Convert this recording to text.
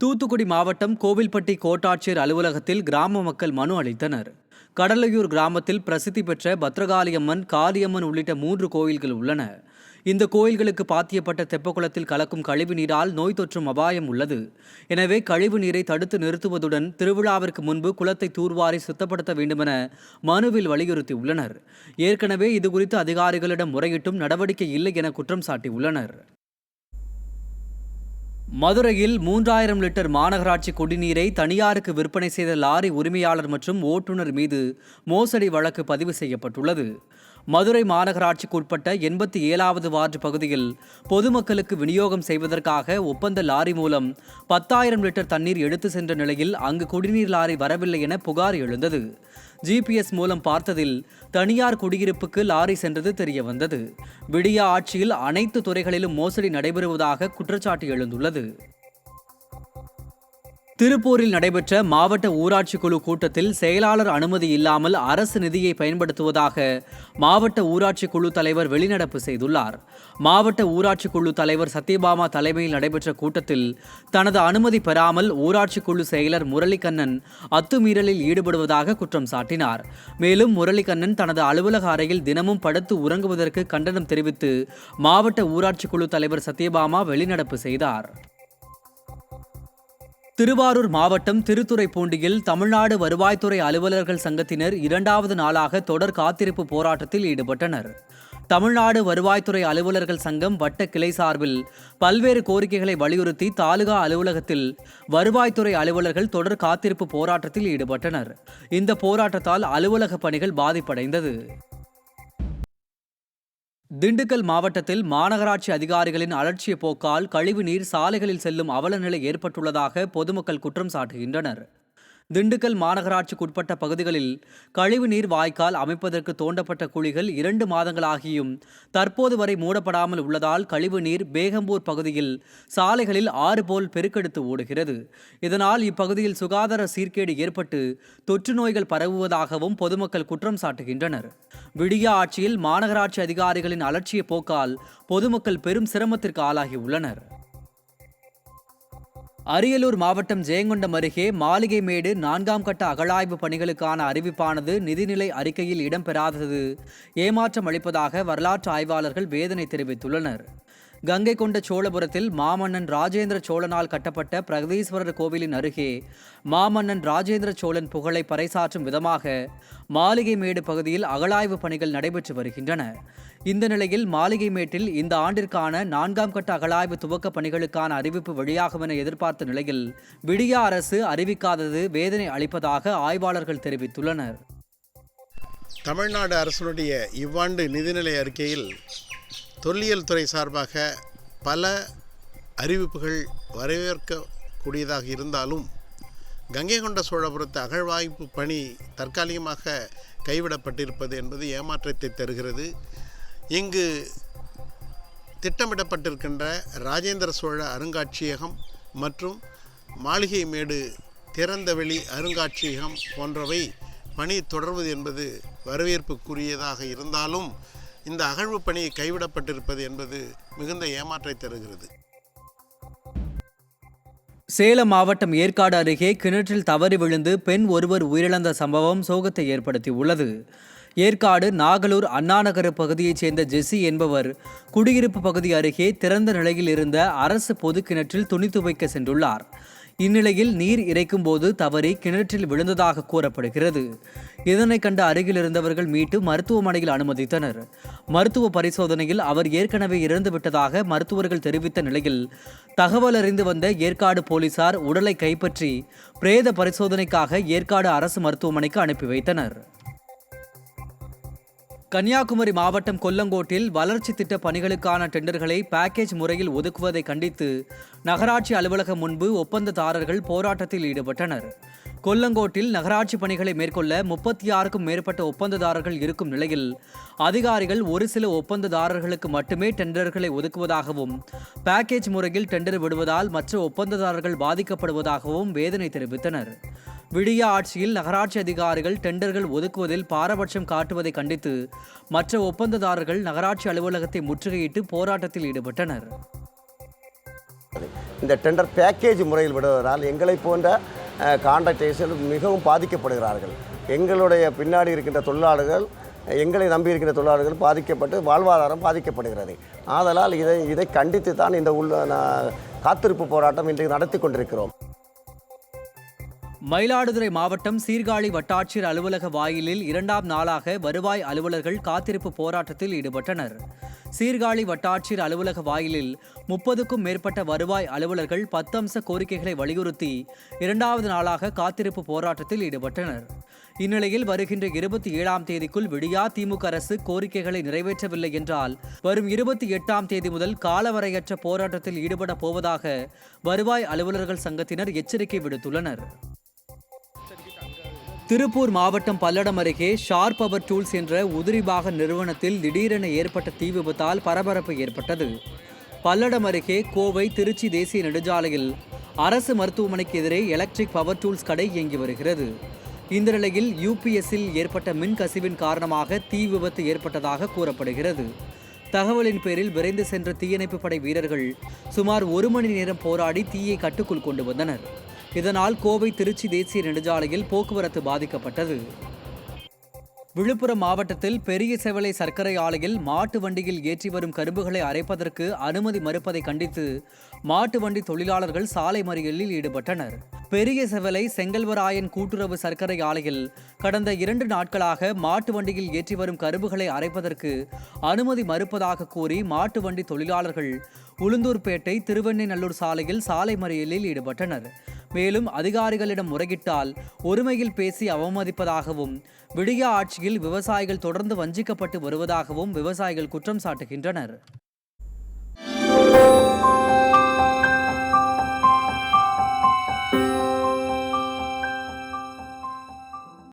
தூத்துக்குடி மாவட்டம் கோவில்பட்டி கோட்டாட்சியர் அலுவலகத்தில் கிராம மக்கள் மனு அளித்தனர். கடலையூர் கிராமத்தில் பிரசித்தி பெற்ற பத்ரகாளியம்மன், காளியம்மன் உள்ளிட்ட 3 கோயில்கள் உள்ளன. இந்த கோயில்களுக்கு பாத்தியப்பட்ட தெப்பக்குளத்தில் கலக்கும் கழிவு நீரால் நோய் தொற்றும் அபாயம் உள்ளது. எனவே கழிவு நீரை தடுத்து நிறுத்துவதுடன் திருவிழாவிற்கு முன்பு குளத்தை தூர்வாரி சுத்தப்படுத்த வேண்டுமென மனுவில் வலியுறுத்தியுள்ளனர். ஏற்கனவே இதுகுறித்து அதிகாரிகளிடம் முறையிட்டும் நடவடிக்கை இல்லை என குற்றம் சாட்டியுள்ளனர். மதுரையில் 3000 லிட்டர் மாநகராட்சி குடிநீரை தனியாருக்கு விற்பனை செய்த லாரி உரிமையாளர் மற்றும் ஓட்டுநர் மீது மோசடி வழக்கு பதிவு செய்யப்பட்டுள்ளது. மதுரை மாநகராட்சிக்கு உட்பட்ட 87வது வார்டு பகுதியில் பொதுமக்களுக்கு விநியோகம் செய்வதற்காக ஒப்பந்த லாரி மூலம் 10,000 லிட்டர் தண்ணீர் எடுத்து சென்ற நிலையில் அங்கு குடிநீர் லாரி வரவில்லை என புகார் எழுந்தது. GPS மூலம் பார்த்ததில் தனியார் குடியிருப்புக்கு லாரி சென்றது தெரியவந்தது. விடியா ஆட்சியில் அனைத்து துறைகளிலும் மோசடி நடைபெறுவதாக குற்றச்சாட்டு எழுந்துள்ளது. திருப்பூரில் நடைபெற்ற மாவட்ட ஊராட்சி குழு கூட்டத்தில் செயலாளர் அனுமதி இல்லாமல் அரசு நிதியை பயன்படுத்துவதாக மாவட்ட ஊராட்சி குழு தலைவர் வெளிநடப்பு செய்துள்ளார். மாவட்ட ஊராட்சி குழு தலைவர் சத்யபாமா தலைமையில் நடைபெற்ற கூட்டத்தில் தனது அனுமதி பெறாமல் ஊராட்சி குழு செயலர் முரளிகண்ணன் அத்துமீறலில் ஈடுபடுவதாக குற்றம் சாட்டினார். மேலும் முரளிகண்ணன் தனது அலுவலக அறையில் தினமும் படுத்து உறங்குவதற்கு கண்டனம் தெரிவித்து மாவட்ட ஊராட்சி குழு தலைவர் சத்யபாமா வெளிநடப்பு செய்தார். திருவாரூர் மாவட்டம் திருத்துறைப்பூண்டியில் தமிழ்நாடு வருவாய்த்துறை அலுவலர்கள் சங்கத்தினர் 2வது நாளாக தொடர் காத்திருப்பு போராட்டத்தில் ஈடுபட்டனர். தமிழ்நாடு வருவாய்த்துறை அலுவலர்கள் சங்கம் வட்ட கிளை சார்பில் பல்வேறு கோரிக்கைகளை வலியுறுத்தி தாலுகா அலுவலகத்தில் வருவாய்த்துறை அலுவலர்கள் தொடர் காத்திருப்பு போராட்டத்தில் ஈடுபட்டனர். இந்த போராட்டத்தால் அலுவலக பணிகள் பாதிப்படைந்தது. திண்டுக்கல் மாவட்டத்தில் மாநகராட்சி அதிகாரிகளின் அலட்சிய போக்கால் கழிவுநீர் சாலைகளில் செல்லும் அவலநிலை ஏற்பட்டுள்ளதாக பொதுமக்கள் குற்றம் சாட்டுகின்றனர். திண்டுக்கல் மாநகராட்சிக்குட்பட்ட பகுதிகளில் கழிவுநீர் வாய்க்கால் அமைப்பதற்கு தோண்டப்பட்ட குழிகள் 2 மாதங்களாகியும் தற்போது வரை மூடப்படாமல் உள்ளதால் கழிவுநீர் பேகம்பூர் பகுதியில் சாலைகளில் ஆறு போல் பெருக்கெடுத்து ஓடுகிறது. இதனால் இப்பகுதியில் சுகாதார சீர்கேடு ஏற்பட்டு தொற்று நோய்கள் பரவுவதாகவும் பொதுமக்கள் குற்றம் சாட்டுகின்றனர். விடியா ஆட்சியில் மாநகராட்சி அதிகாரிகளின் அலட்சிய போக்கால் பொதுமக்கள் பெரும் சிரமத்திற்கு ஆளாகியுள்ளனர். அரியலூர் மாவட்டம் ஜெயங்கொண்டம் அருகே மாளிகைமேடு 4ஆம் கட்ட அகழாய்வு பணிகளுக்கான அறிவிப்பானது நிதிநிலை அறிக்கையில் இடம்பெறாதது ஏமாற்றம் அளிப்பதாக வரலாற்று ஆய்வாளர்கள் வேதனை தெரிவித்துள்ளனர். கங்கை கொண்ட சோழபுரத்தில் மாமன்னன் ராஜேந்திர சோழனால் கட்டப்பட்ட பிரகதீஸ்வரர் கோவிலின் அருகே மாமன்னன் ராஜேந்திர சோழன் புகழை பறைசாற்றும் விதமாக மாளிகைமேடு பகுதியில் அகழாய்வு பணிகள் நடைபெற்று வருகின்றன. இந்த நிலையில் மாளிகைமேட்டில் இந்த ஆண்டிற்கான 4ஆம் கட்ட அகழாய்வு துவக்க பணிகளுக்கான அறிவிப்பு வெளியாகும் என எதிர்பார்த்த நிலையில் விடியா அரசு அறிவிக்காதது வேதனை அளிப்பதாக ஆய்வாளர்கள் தெரிவித்துள்ளனர். தமிழ்நாடு அரசினுடைய இவ்வாண்டு நிதிநிலை அறிக்கையில் தொல்லியல் துறை சார்பாக பல அறிவிப்புகள் வரவேற்கக்கூடியதாக இருந்தாலும் கங்கை கொண்ட சோழபுரத்து அகழ்வாய்வு பணி தற்காலிகமாக கைவிடப்பட்டிருப்பது என்பது ஏமாற்றத்தை தருகிறது. இங்கு திட்டமிடப்பட்டிருக்கின்ற ராஜேந்திர சோழ அருங்காட்சியகம் மற்றும் மாளிகைமேடு திறந்தவெளி அருங்காட்சியகம் போன்றவை பணி தொடர்வது என்பது வரவேற்புக்குரியதாக இருந்தாலும் இந்த அகழ்வு பணி கைவிடப்பட்டிருப்பது என்பது மிகுந்த ஏமாற்றத்தை தருகிறது. சேலம் மாவட்டம் ஏற்காடு அருகே கிணற்றில் தவறி விழுந்து பெண் ஒருவர் உயிரிழந்த சம்பவம் சோகத்தை ஏற்படுத்தியுள்ளது. ஏற்காடு நாகலூர் அண்ணாநகர் பகுதியைச் சேர்ந்த ஜெஸ்ஸி என்பவர் குடியிருப்பு பகுதி அருகே திறந்த நிலையில் இருந்த அரசு பொது கிணற்றில் துணி துவைக்க சென்றுள்ளார். இந்நிலையில் நீர் இறைக்கும் போது தவறி கிணற்றில் விழுந்ததாக கூறப்படுகிறது. இதனை கண்ட அருகில் இருந்தவர்கள் மீட்டு மருத்துவமனையில் அனுமதித்தனர். மருத்துவ பரிசோதனையில் அவர் ஏற்கனவே இறந்துவிட்டதாக மருத்துவர்கள் தெரிவித்த நிலையில் தகவல் அறிந்து வந்த ஏற்காடு போலீசார் உடலை கைப்பற்றி பிரேத பரிசோதனைக்காக ஏற்காடு அரசு மருத்துவமனைக்கு அனுப்பி வைத்தனர். கன்னியாகுமரி மாவட்டம் கொல்லங்கோட்டில் வளர்ச்சி திட்ட பணிகளுக்கான டெண்டர்களை பேக்கேஜ் முறையில் ஒதுக்குவதை கண்டித்து நகராட்சி அலுவலகம் முன்பு ஒப்பந்ததாரர்கள் போராட்டத்தில் ஈடுபட்டனர். கொல்லங்கோட்டில் நகராட்சி பணிகளை மேற்கொள்ள 36க்கும் மேற்பட்ட ஒப்பந்ததாரர்கள் இருக்கும் நிலையில் அதிகாரிகள் ஒரு சில ஒப்பந்ததாரர்களுக்கு மட்டுமே டெண்டர்களை ஒதுக்குவதாகவும் பேக்கேஜ் முறையில் டெண்டர் விடுவதால் மற்ற ஒப்பந்ததாரர்கள் பாதிக்கப்படுவதாகவும் வேதனை தெரிவித்தனர். விடியா ஆட்சியில் நகராட்சி அதிகாரிகள் டெண்டர்கள் ஒதுக்குவதில் பாரபட்சம் காட்டுவதை கண்டித்து மற்ற ஒப்பந்ததாரர்கள் நகராட்சி அலுவலகத்தை முற்றுகையிட்டு போராட்டத்தில் ஈடுபட்டனர். இந்த டெண்டர் பேக்கேஜ் முறையில் விடுவதால் எங்களை போன்ற கான்ட்ராக்டர்ஸ் மிகவும் பாதிக்கப்படுகிறார்கள். எங்களுடைய பின்னாடி இருக்கின்ற தொழிலாளர்கள், எங்களை நம்பி இருக்கின்ற தொழிலாளர்கள் பாதிக்கப்பட்டு வாழ்வாதாரம் பாதிக்கப்படுகிறது. ஆதலால் இதை கண்டித்து தான் இந்த காத்திருப்பு போராட்டம் இன்றைக்கு நடத்தி கொண்டிருக்கிறோம். மயிலாடுதுறை மாவட்டம் சீர்காழி வட்டாட்சியர் அலுவலக வாயிலில் 2ஆம் நாளாக வருவாய் அலுவலர்கள் காத்திருப்பு போராட்டத்தில் ஈடுபட்டனர். சீர்காழி வட்டாட்சியர் அலுவலக வாயிலில் 30க்கும் மேற்பட்ட வருவாய் அலுவலர்கள் 10 அம்ச கோரிக்கைகளை வலியுறுத்தி 2வது நாளாக காத்திருப்பு போராட்டத்தில் ஈடுபட்டனர். இந்நிலையில் வருகின்ற 27ஆம் தேதிக்குள் விடியா திமுக அரசு கோரிக்கைகளை நிறைவேற்றவில்லை என்றால் வரும் 28ஆம் தேதி முதல் காலவரையற்ற போராட்டத்தில் ஈடுபட போவதாக வருவாய் அலுவலர்கள் சங்கத்தினர் எச்சரிக்கை விடுத்துள்ளனர். திருப்பூர் மாவட்டம் பல்லடம் அருகே ஷார்ப் பவர் டூல்ஸ் என்ற உதிரிபாக நிறுவனத்தில் திடீரென ஏற்பட்ட தீ விபத்தால் பரபரப்பு ஏற்பட்டது. பல்லடம் அருகே கோவை திருச்சி தேசிய நெடுஞ்சாலையில் அரசு மருத்துவமனைக்கு எதிரே எலக்ட்ரிக் பவர் டூல்ஸ் கடை இயங்கி வருகிறது. இந்த நிலையில் யூபிஎஸ்ஸில் ஏற்பட்ட மின் கசிவின் காரணமாக தீ விபத்து ஏற்பட்டதாக கூறப்படுகிறது. தகவலின் பேரில் விரைந்து சென்ற தீயணைப்பு படை வீரர்கள் சுமார் 1 மணி நேரம் போராடி தீயை கட்டுக்குள் கொண்டு வந்தனர். இதனால் கோவை திருச்சி தேசிய நெடுஞ்சாலையில் போக்குவரத்து பாதிக்கப்பட்டது. விழுப்புரம் மாவட்டத்தில் பெரிய செவலை சர்க்கரை ஆலையில் மாட்டு வண்டியில் ஏற்றி வரும் கரும்புகளை அரைப்பதற்கு அனுமதி மறுப்பதை கண்டித்து மாட்டு வண்டி தொழிலாளர்கள் சாலை மறியலில் ஈடுபட்டனர். பெரிய செவலை செங்கல்வராயன் கூட்டுறவு சர்க்கரை ஆலையில் கடந்த 2 நாட்களாக மாட்டு வண்டியில் ஏற்றி வரும் கரும்புகளை அரைப்பதற்கு அனுமதி மறுப்பதாக கூறி மாட்டு வண்டி தொழிலாளர்கள் உளுந்தூர்பேட்டை திருவெண்ணெய்நல்லூர் சாலையில் சாலை மறியலில் ஈடுபட்டனர். மேலும் அதிகாரிகளிடம் முறையிட்டால் ஒருமையில் பேசி அவமதிப்பதாகவும் விடியா ஆட்சியில் விவசாயிகள் தொடர்ந்து வஞ்சிக்கப்பட்டு வருவதாகவும் விவசாயிகள் குற்றம் சாட்டுகின்றனர்.